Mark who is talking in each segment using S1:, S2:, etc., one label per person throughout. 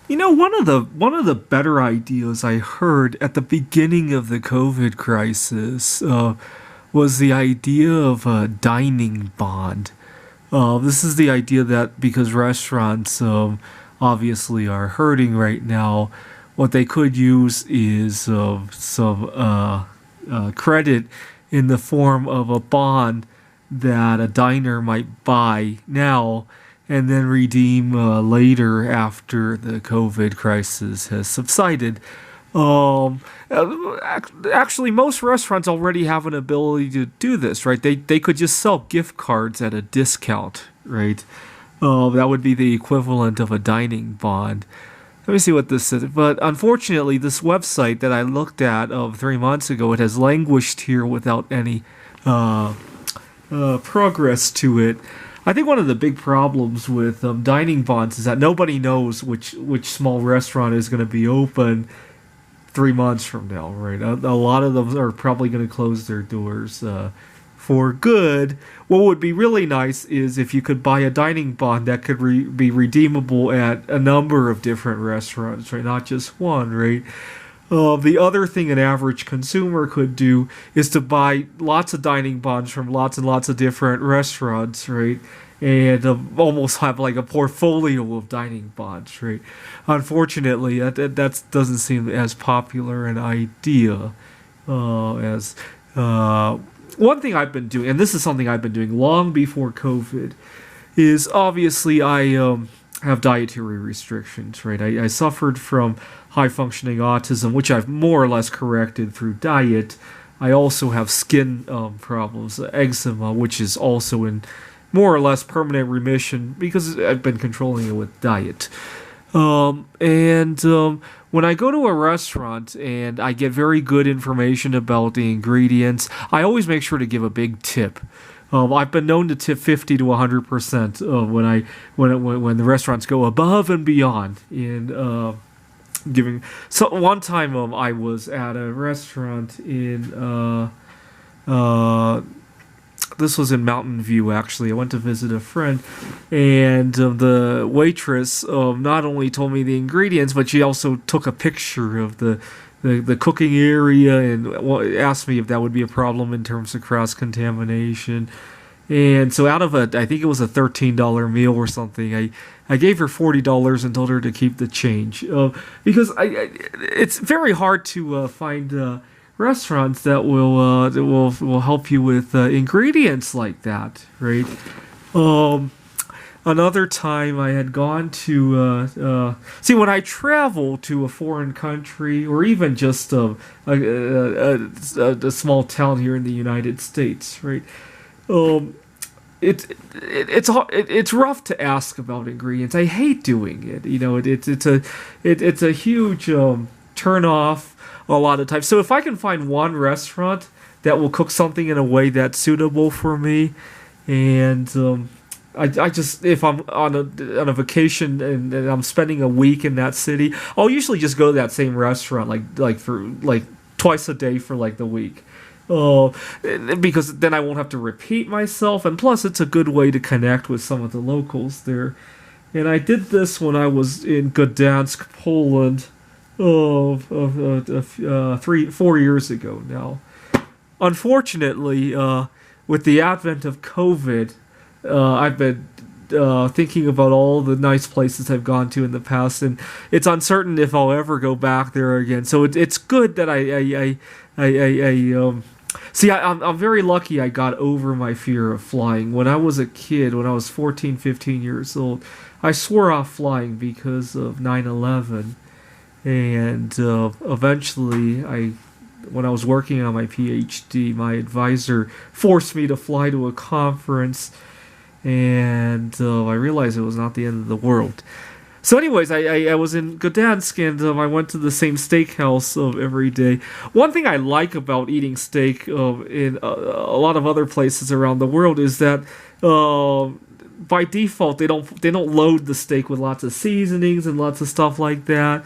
S1: One of the better ideas I heard at the beginning of the COVID crisis was the idea of a dining bond. This is the idea that because restaurants obviously are hurting right now, what they could use is some credit in the form of a bond that a diner might buy now and then redeem later after the COVID crisis has subsided. Actually, most restaurants already have an ability to do this, right? They could just sell gift cards at a discount, right? That would be the equivalent of a dining bond. Let me see what this is. But unfortunately, this website that I looked at 3 months ago, it has languished here without any uh, progress to it. I think one of the big problems with dining bonds is that nobody knows which small restaurant is going to be open 3 months from now, right? A lot of them are probably going to close their doors for good. What would be really nice is if you could buy a dining bond that could be redeemable at a number of different restaurants, right? Not just one, right? The other thing an average consumer could do is to buy lots of dining bonds from lots and lots of different restaurants, right? And almost have like a portfolio of dining bonds, right? Unfortunately, that doesn't seem as popular an idea as one thing I've been doing, and this is something I've been doing long before COVID, is obviously I have dietary restrictions, right? I suffered from high functioning autism, which I've more or less corrected through diet. I also have skin problems, eczema, which is also in more or less permanent remission because I've been controlling it with diet. And when I go to a restaurant and I get very good information about the ingredients, I always make sure to give a big tip. I've been known to tip 50 to 100% when the restaurants go above and beyond in giving. So one time I was at a restaurant in this was in Mountain View, actually. I went to visit a friend, and the waitress not only told me the ingredients, but she also took a picture of the cooking area and asked me if that would be a problem in terms of cross contamination. And so out of I think it was a $13 meal or something, I gave her $40 and told her to keep the change because it's very hard to find restaurants that will help you with ingredients like that, right? Um, Another time I had gone to see when I travel to a foreign country or even just a small town here in the United States, right? Um, it's rough to ask about ingredients. I hate doing it. It's a huge turn off a lot of times. So if I can find one restaurant that will cook something in a way that's suitable for me, and I just if I'm on a vacation and I'm spending a week in that city, I'll usually just go to that same restaurant like for like twice a day for like the week. Oh, because then I won't have to repeat myself, and plus it's a good way to connect with some of the locals there. And I did this when I was in Gdansk, Poland, 4 years ago now. Unfortunately, with the advent of COVID, I've been thinking about all the nice places I've gone to in the past, and it's uncertain if I'll ever go back there again. So it's good that I see. I'm very lucky. I got over my fear of flying when I was a kid. When I was 14, 15 years old, I swore off flying because of 9/11, and eventually when I was working on my PhD, my advisor forced me to fly to a conference, and I realized it was not the end of the world. So, anyways, I was in Gdansk, and I went to the same steakhouse every day. One thing I like about eating steak in a lot of other places around the world is that by default they don't load the steak with lots of seasonings and lots of stuff like that,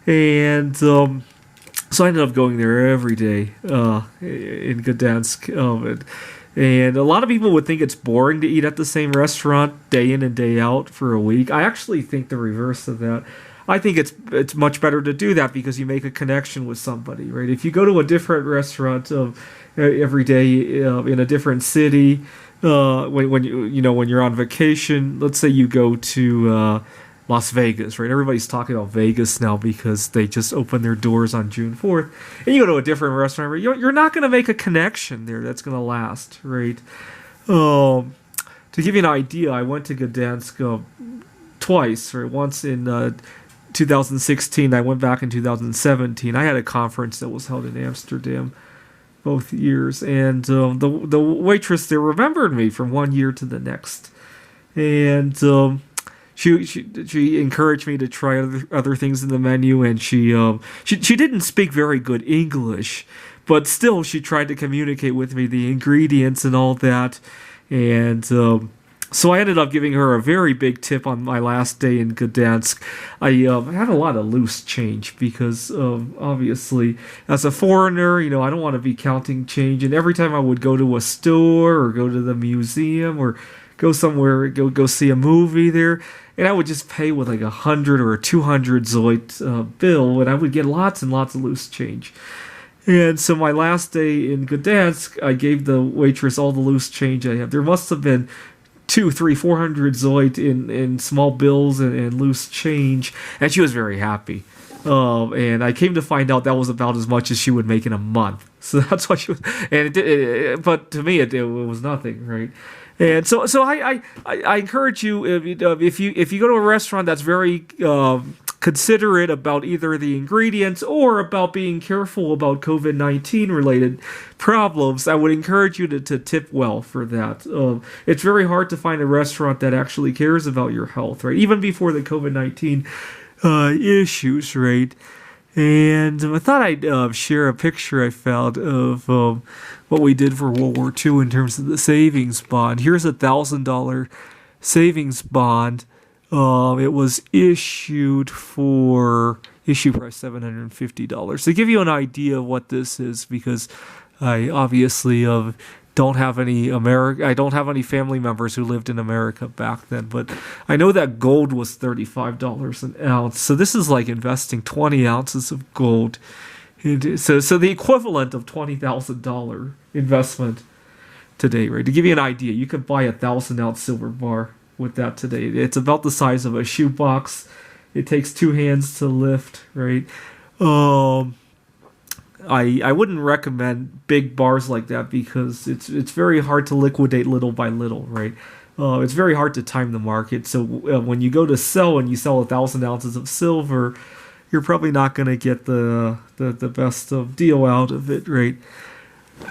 S1: and so I ended up going there every day in Gdansk. And a lot of people would think it's boring to eat at the same restaurant day in and day out for a week. I actually think the reverse of that. I think it's much better to do that because you make a connection with somebody, right? If you go to a different restaurant every day in a different city, when when you're on vacation, let's say you go to Las Vegas, right? Everybody's talking about Vegas now because they just opened their doors on June 4th, and you go to a different restaurant, right? You're not going to make a connection there that's going to last, right? To give you an idea, I went to Gdansk twice, right? Once in 2016, I went back in 2017. I had a conference that was held in Amsterdam both years, and the waitress there remembered me from one year to the next, and she encouraged me to try other things in the menu, and she didn't speak very good English, but still she tried to communicate with me the ingredients and all that, and so I ended up giving her a very big tip on my last day in Gdansk. I had a lot of loose change because obviously as a foreigner, I don't want to be counting change. And every time I would go to a store or go to the museum or go somewhere, go see a movie there, and I would just pay with like 100 or a 200 Zoit bill, and I would get lots and lots of loose change. And so my last day in Gdansk, I gave the waitress all the loose change I had. There must have been 200, 300, 400 Zoit in small bills and loose change, and she was very happy. And I came to find out that was about as much as she would make in a month. So that's what she was, and but to me it was nothing, right? And so I encourage you, if you go to a restaurant that's very considerate about either the ingredients or about being careful about COVID-19 related problems, I would encourage you to tip well for that. It's very hard to find a restaurant that actually cares about your health, right? Even before the COVID-19 issues, right? And I thought I'd share a picture I found of what we did for World War II in terms of the savings bond. Here's $1,000 savings bond. It was issued for issue price $750. To give you an idea of what this is, because I obviously don't have any I don't have any family members who lived in America back then, but I know that gold was $35 an ounce. So this is like investing 20 ounces of gold. So the equivalent of $20,000 investment today, right? To give you an idea, you could buy 1,000-ounce silver bar with that today. It's about the size of a shoebox. It takes two hands to lift, right? I wouldn't recommend big bars like that because it's very hard to liquidate little by little, right? It's very hard to time the market. So when you go to sell and you sell 1,000 ounces of silver, you're probably not going to get the best of deal out of it, right?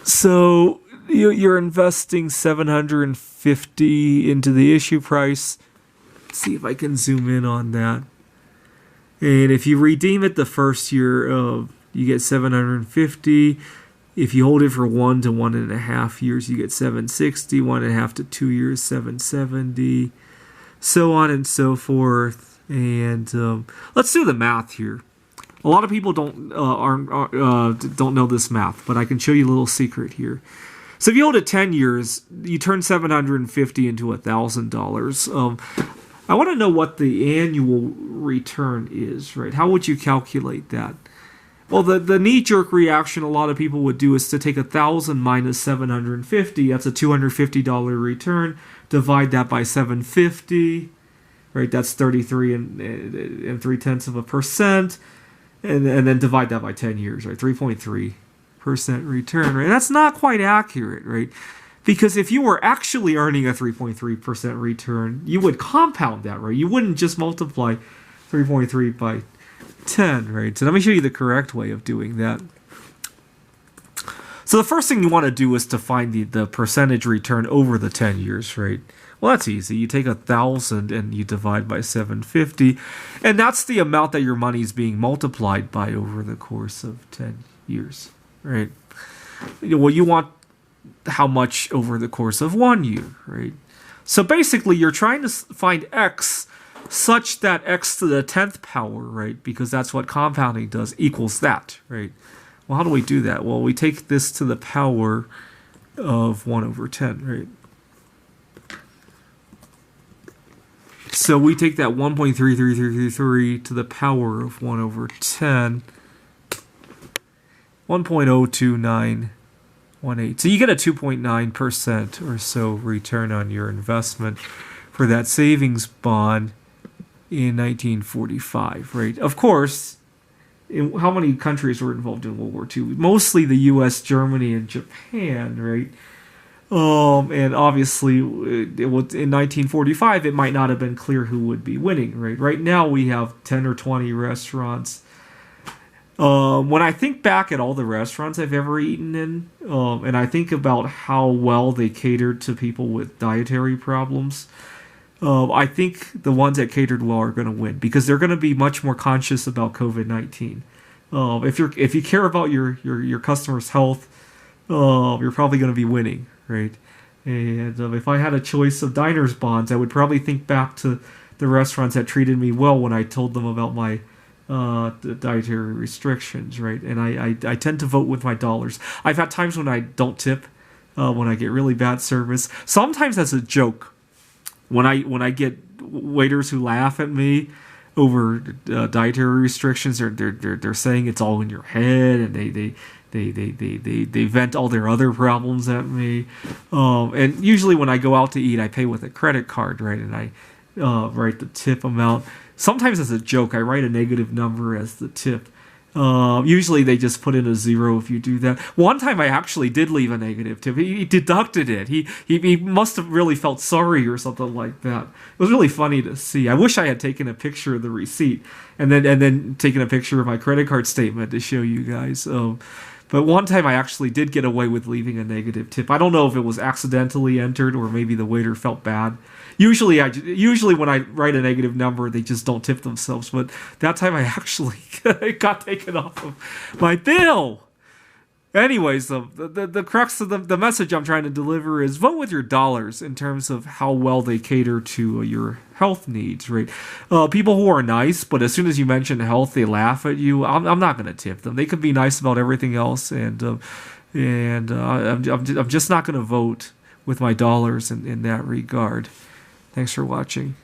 S1: So you're investing $750 into the issue price. Let's see if I can zoom in on that. And if you redeem it the first year, you get $750. If you hold it for 1 to 1.5 years, you get $760. 1.5 to 2 years, $770. So on and so forth. And let's do the math here. A lot of people don't know this math, but I can show you a little secret here. So if you hold it 10 years, you turn $750 into $1,000. I want to know what the annual return is, right? How would you calculate that? Well, the knee-jerk reaction a lot of people would do is to take 1,000 minus 750. That's a $250 return. Divide that by 750, right? That's 33 and 0.3%, and then divide that by 10 years, right? 3.3% return, right? That's not quite accurate, right? Because if you were actually earning a 3.3% return, you would compound that, right? You wouldn't just multiply 3.3 by 10, right? So let me show you the correct way of doing that. So the first thing you want to do is to find the percentage return over the 10 years, right? Well, that's easy. You take 1,000 and you divide by 750, and that's the amount that your money is being multiplied by over the course of 10 years, right? Well, you want how much over the course of 1 year, right? So basically, you're trying to find x such that x to the 10th power, right? Because that's what compounding does, equals that, right? Well, how do we do that? Well, we take this to the power of 1 over 10, right? So we take that 1.33333 to the power of 1 over 10. 1.02918. So you get a 2.9% or so return on your investment for that savings bond in 1945, right? Of course, how many countries were involved in World War II? Mostly the U.S., Germany, and Japan, right? And obviously, it was in 1945. It might not have been clear who would be winning, right? Right now, we have 10 or 20 restaurants. When I think back at all the restaurants I've ever eaten in, and I think about how well they catered to people with dietary problems, I think the ones that catered well are going to win because they're going to be much more conscious about COVID-19. If you care about your customers' health, you're probably going to be winning, right? And if I had a choice of diners bonds, I would probably think back to the restaurants that treated me well when I told them about my dietary restrictions, right? And I tend to vote with my dollars. I've had times when I don't tip, when I get really bad service. Sometimes that's a joke. When I get waiters who laugh at me over dietary restrictions, they're saying it's all in your head, and they vent all their other problems at me. And usually when I go out to eat, I pay with a credit card, right? And I write the tip amount. Sometimes as a joke, I write a negative number as the tip. Usually they just put in a 0 if you do that. One time I actually did leave a negative tip. He deducted it. He must have really felt sorry or something like that. It was really funny to see. I wish I had taken a picture of the receipt and then taken a picture of my credit card statement to show you guys. But one time I actually did get away with leaving a negative tip. I don't know if it was accidentally entered or maybe the waiter felt bad. Usually when I write a negative number, they just don't tip themselves. But that time I actually got taken off of my bill. Anyways, the crux of the message I'm trying to deliver is vote with your dollars in terms of how well they cater to your health needs, right? People who are nice, but as soon as you mention health, they laugh at you. I'm not going to tip them. They can be nice about everything else, and I'm just not going to vote with my dollars in that regard. Thanks for watching.